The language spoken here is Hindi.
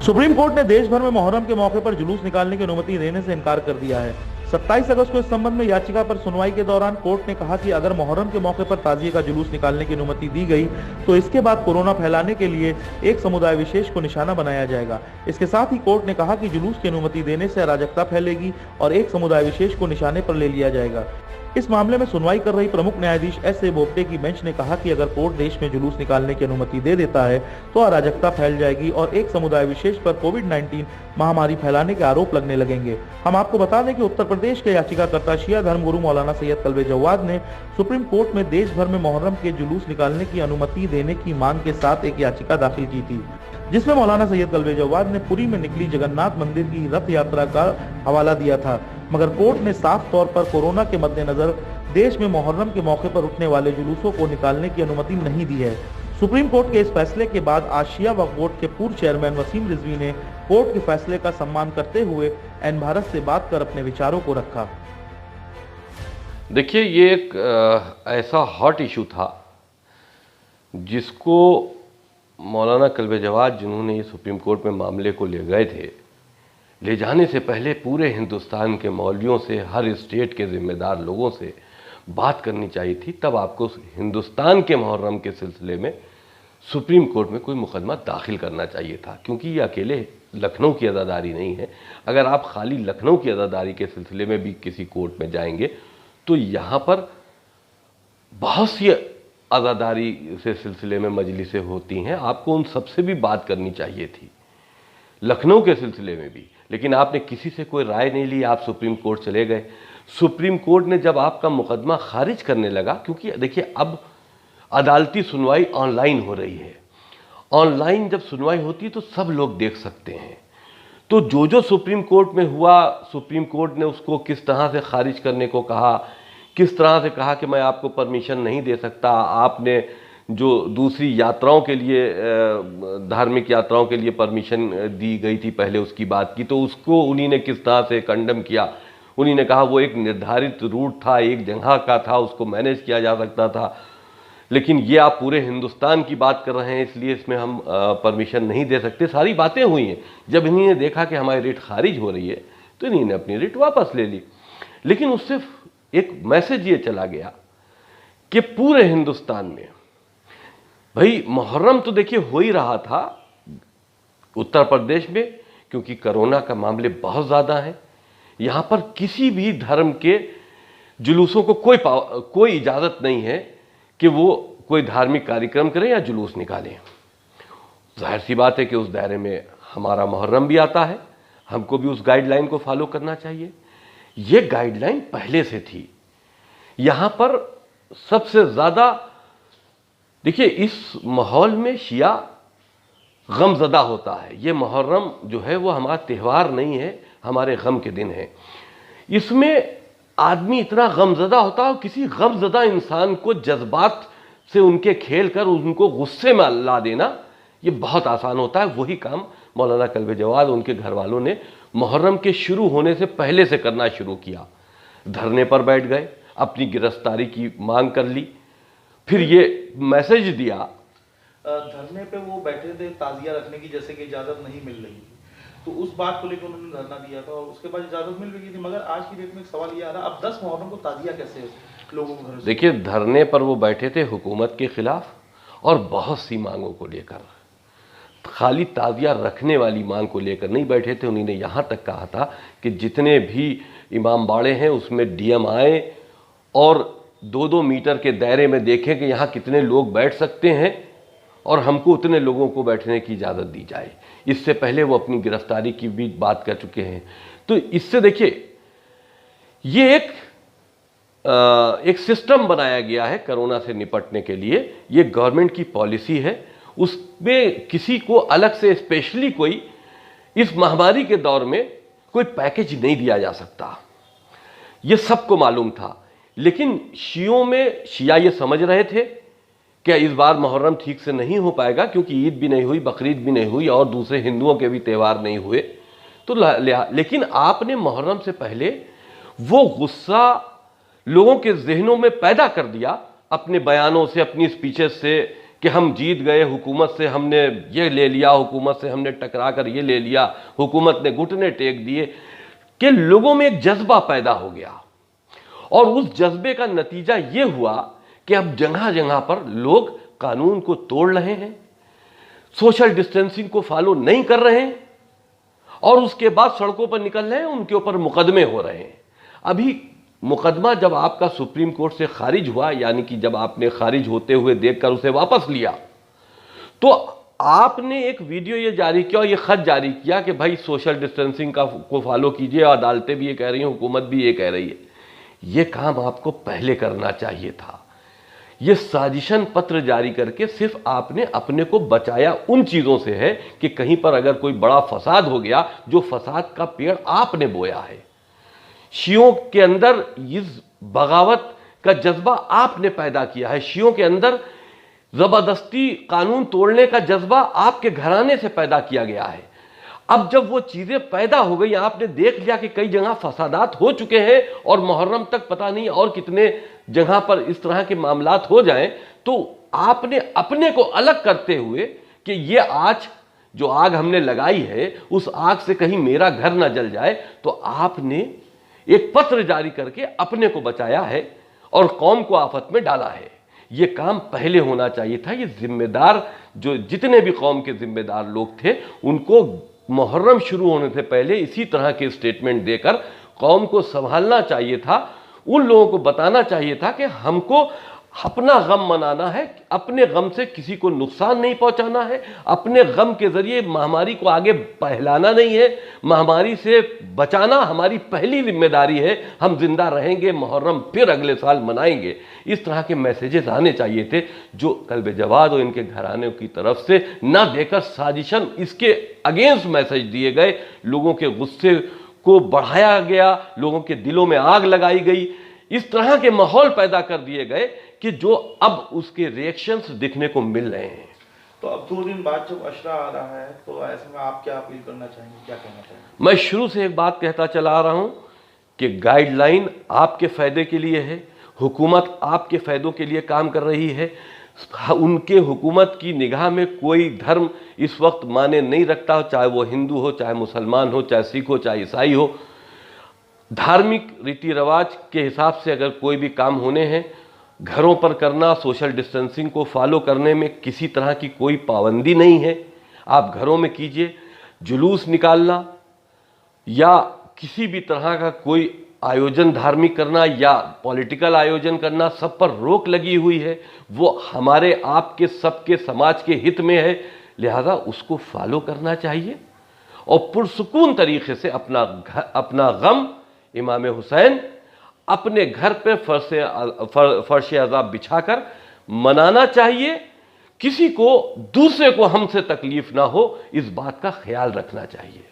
सुप्रीम कोर्ट ने देश भर में मुहर्रम के मौके पर जुलूस निकालने की अनुमति देने से इनकार कर दिया है। 27 अगस्त को इस संबंध में याचिका पर सुनवाई के दौरान कोर्ट ने कहा कि अगर मुहर्रम के मौके पर ताजिए का जुलूस निकालने की अनुमति दी गई तो इसके बाद कोरोना फैलाने के लिए एक समुदाय विशेष को निशाना बनाया जाएगा। इसके साथ ही कोर्ट ने कहा कि जुलूस की अनुमति देने से अराजकता फैलेगी और एक समुदाय विशेष को निशाने पर ले लिया जाएगा। इस मामले में सुनवाई कर रही प्रमुख न्यायाधीश एस.ए. बोबडे की बेंच ने कहा कि अगर कोर्ट देश में जुलूस निकालने की अनुमति दे देता है तो अराजकता फैल जाएगी और एक समुदाय विशेष पर कोविड-19 महामारी फैलाने के आरोप लगने लगेंगे। हम आपको बता दें कि उत्तर प्रदेश के याचिकाकर्ता शिया धर्मगुरु मौलाना सैयद कल्बे जव्वाद ने सुप्रीम कोर्ट में देश भर में मुहर्रम के जुलूस निकालने की अनुमति देने की मांग के साथ एक याचिका दाखिल की थी, जिसमें मौलाना सैयद कल्बे जव्वाद ने पुरी में निकली जगन्नाथ मंदिर की रथ यात्रा का हवाला दिया था, मगर कोर्ट ने साफ तौर पर कोरोना के मद्देनजर देश में मुहर्रम के मौके पर उठने वाले जुलूसों को निकालने की अनुमति नहीं दी है। सुप्रीम कोर्ट के इस फैसले के बाद आज शिया वक्फ बोर्ड के पूर्व चेयरमैन वसीम रिजवी ने कोर्ट के फैसले का सम्मान करते हुए एन भारत से बात कर अपने विचारों को रखा। देखिए, ये एक ऐसा हॉट इशू था जिसको मौलाना कल्बे जव्वाद जिन्होंने ये सुप्रीम कोर्ट में मामले को ले गए थे, ले जाने से पहले पूरे हिंदुस्तान के मौलवियों से, हर स्टेट के जिम्मेदार लोगों से बात करनी चाहिए थी। तब आपको हिंदुस्तान के मुहर्रम के सिलसिले में सुप्रीम कोर्ट में कोई मुकदमा दाखिल करना चाहिए था, क्योंकि ये अकेले लखनऊ की अदादारी नहीं है। अगर आप खाली लखनऊ की अदादारी के सिलसिले में भी किसी कोर्ट में जाएंगे तो यहाँ पर बहुत सी अदादारी से सिलसिले में मजलिसें होती हैं, आपको उन सबसे भी बात करनी चाहिए थी, लखनऊ के सिलसिले में भी। लेकिन आपने किसी से कोई राय नहीं ली, आप सुप्रीम कोर्ट चले गए। सुप्रीम कोर्ट ने जब आपका मुकदमा खारिज करने लगा, क्योंकि देखिए अब अदालती सुनवाई ऑनलाइन हो रही है, ऑनलाइन जब सुनवाई होती है तो सब लोग देख सकते हैं, तो जो सुप्रीम कोर्ट में हुआ, सुप्रीम कोर्ट ने उसको किस तरह से खारिज करने को कहा, किस तरह से कहा कि मैं आपको परमिशन नहीं दे सकता। आपने जो दूसरी यात्राओं के लिए, धार्मिक यात्राओं के लिए परमिशन दी गई थी पहले, उसकी बात की, तो उसको उन्हीं ने किस तरह से कंडम किया। उन्हीं ने कहा वो एक निर्धारित रूट था, एक जगह का था, उसको मैनेज किया जा सकता था, लेकिन ये आप पूरे हिंदुस्तान की बात कर रहे हैं, इसलिए इसमें हम परमिशन नहीं दे सकते। सारी बातें हुई हैं। जब इन्हीं ने देखा कि हमारी रिट खारिज हो रही है तो इन्हीं ने अपनी रिट वापस ले ली। लेकिन उससे एक मैसेज ये चला गया कि पूरे हिंदुस्तान में भाई मुहर्रम तो देखिए हो ही रहा था उत्तर प्रदेश में, क्योंकि कोरोना का मामले बहुत ज़्यादा हैं। यहाँ पर किसी भी धर्म के जुलूसों को कोई इजाज़त नहीं है कि वो कोई धार्मिक कार्यक्रम करें या जुलूस निकालें। जाहिर सी बात है कि उस दायरे में हमारा मुहर्रम भी आता है, हमको भी उस गाइडलाइन को फॉलो करना चाहिए। ये गाइडलाइन पहले से थी। यहाँ पर सबसे ज़्यादा देखिए इस माहौल में शिया गमज़दा होता है। ये मुहर्रम जो है वो हमारा त्यौहार नहीं है, हमारे गम के दिन है। इसमें आदमी इतना गमज़दा होता है, किसी गमज़दा इंसान को जज्बात से उनके खेल कर उनको गुस्से में ला देना ये बहुत आसान होता है। वही काम मौलाना कल्बे जव्वाद, उनके घर वालों ने मुहर्रम के शुरू होने से पहले से करना शुरू किया। धरने पर बैठ गए, अपनी गिरफ्तारी की मांग कर ली, फिर ये मैसेज दिया। धरने पे वो बैठे थे ताजिया रखने की, जैसे कि इजाजत नहीं मिल रही थी, तो उस बात को लेकर उन्होंने धरना दिया था और उसके बाद इजाजत मिल गई थी। मगर आज की डेट में एक सवाल ये आ रहा है, अब 10 मुहर्रम को ताजिया कैसे लोगों को घर से? देखिए, धरने पर वो बैठे थे हुकूमत के खिलाफ और बहुत सी मांगों को लेकर, खाली ताजिया रखने वाली मांग को लेकर नहीं बैठे थे। उन्होंने यहाँ तक कहा था कि जितने भी इमाम बाड़े हैं उसमें डीएम आए और 2-2 मीटर के दायरे में देखें कि यहाँ कितने लोग बैठ सकते हैं और हमको उतने लोगों को बैठने की इजाज़त दी जाए। इससे पहले वो अपनी गिरफ्तारी की भी बात कर चुके हैं। तो इससे देखिए ये एक सिस्टम बनाया गया है कोरोना से निपटने के लिए। ये गवर्नमेंट की पॉलिसी है, उसमें किसी को अलग से स्पेशली कोई इस महामारी के दौर में कोई पैकेज नहीं दिया जा सकता, ये सबको मालूम था। लेकिन शिया ये समझ रहे थे कि इस बार मुहर्रम ठीक से नहीं हो पाएगा, क्योंकि ईद भी नहीं हुई, बकरीद भी नहीं हुई और दूसरे हिंदुओं के भी त्यौहार नहीं हुए। तो लेकिन आपने मुहर्रम से पहले वो गुस्सा लोगों के जहनों में पैदा कर दिया अपने बयानों से, अपनी स्पीचेस से, कि हम जीत गए, हुकूमत से हमने ये ले लिया, हुकूमत से हमने टकरा कर ये ले लिया, हुकूमत ने घुटने टेक दिए, कि लोगों में एक जज्बा पैदा हो गया। और उस जज्बे का नतीजा ये हुआ कि अब जगह जगह पर लोग कानून को तोड़ रहे हैं, सोशल डिस्टेंसिंग को फॉलो नहीं कर रहे हैं, और उसके बाद सड़कों पर निकल रहे हैं, उनके ऊपर मुकदमे हो रहे हैं। अभी मुकदमा जब आपका सुप्रीम कोर्ट से खारिज हुआ, यानी कि जब आपने खारिज होते हुए देखकर उसे वापस लिया, तो आपने एक वीडियो ये जारी किया और ये खत जारी किया कि भाई सोशल डिस्टेंसिंग को फॉलो कीजिए, और अदालतें भी ये कह रही हैं, हुकूमत भी ये कह रही है। ये काम आपको पहले करना चाहिए था। ये साजिशन पत्र जारी करके सिर्फ आपने अपने को बचाया उन चीजों से है कि कहीं पर अगर कोई बड़ा फसाद हो गया, जो फसाद का पेड़ आपने बोया है, शियों के अंदर इस बगावत का जज्बा आपने पैदा किया है, शियों के अंदर जबरदस्ती कानून तोड़ने का जज्बा आपके घराने से पैदा किया गया है। अब जब वो चीजें पैदा हो गई, आपने देख लिया कि कई जगह फसादात हो चुके हैं और मुहर्रम तक पता नहीं और कितने जगह पर इस तरह के मामलात हो जाएं, तो आपने अपने को अलग करते हुए कि ये आज जो आग हमने लगाई है, उस आग से कहीं मेरा घर ना जल जाए, तो आपने एक पत्र जारी करके अपने को बचाया है और कौम को आफत में डाला है। ये काम पहले होना चाहिए था। ये जिम्मेदार, जो जितने भी कौम के जिम्मेदार लोग थे, उनको मुहर्रम शुरू होने से पहले इसी तरह के स्टेटमेंट देकर कौम को संभालना चाहिए था। उन लोगों को बताना चाहिए था कि हमको अपना गम मनाना है, अपने गम से किसी को नुकसान नहीं पहुंचाना है, अपने गम के जरिए महामारी को आगे फैलाना नहीं है, महामारी से बचाना हमारी पहली जिम्मेदारी है। हम जिंदा रहेंगे, मुहर्रम फिर अगले साल मनाएंगे। इस तरह के मैसेजेस आने चाहिए थे, जो कल्बे जवाद और इनके घराने की तरफ से न देकर साजिशन इसके अगेंस्ट मैसेज दिए गए, लोगों के गुस्से को बढ़ाया गया, लोगों के दिलों में आग लगाई गई, इस तरह के माहौल पैदा कर दिए गए कि जो अब उसके रिएक्शंस दिखने को मिल रहे हैं। तो अब 2 दिन बाद जब अशरा आ रहा है, तो ऐसे में आप क्या अपील करना चाहेंगे, क्या कहना चाहेंगे? मैं शुरू से एक बात कहता चला आ रहा हूं कि गाइडलाइन आपके फायदे के लिए है, हुकूमत आपके फायदों के लिए काम कर रही है। उनके हुकूमत की निगाह में कोई धर्म इस वक्त माने नहीं रखता, चाहे वो हिंदू हो, चाहे मुसलमान हो, चाहे सिख हो, चाहे ईसाई हो। धार्मिक रीति रिवाज के हिसाब से अगर कोई भी काम होने हैं, घरों पर करना, सोशल डिस्टेंसिंग को फॉलो करने में किसी तरह की कोई पाबंदी नहीं है। आप घरों में कीजिए। जुलूस निकालना या किसी भी तरह का कोई आयोजन धार्मिक करना या पॉलिटिकल आयोजन करना, सब पर रोक लगी हुई है। वो हमारे आपके सबके समाज के हित में है, लिहाजा उसको फॉलो करना चाहिए और पुरसुकून तरीके से अपना गम इमाम हुसैन अपने घर पे फर्श अज़ाब बिछाकर मनाना चाहिए। किसी को, दूसरे को हमसे तकलीफ ना हो, इस बात का ख्याल रखना चाहिए।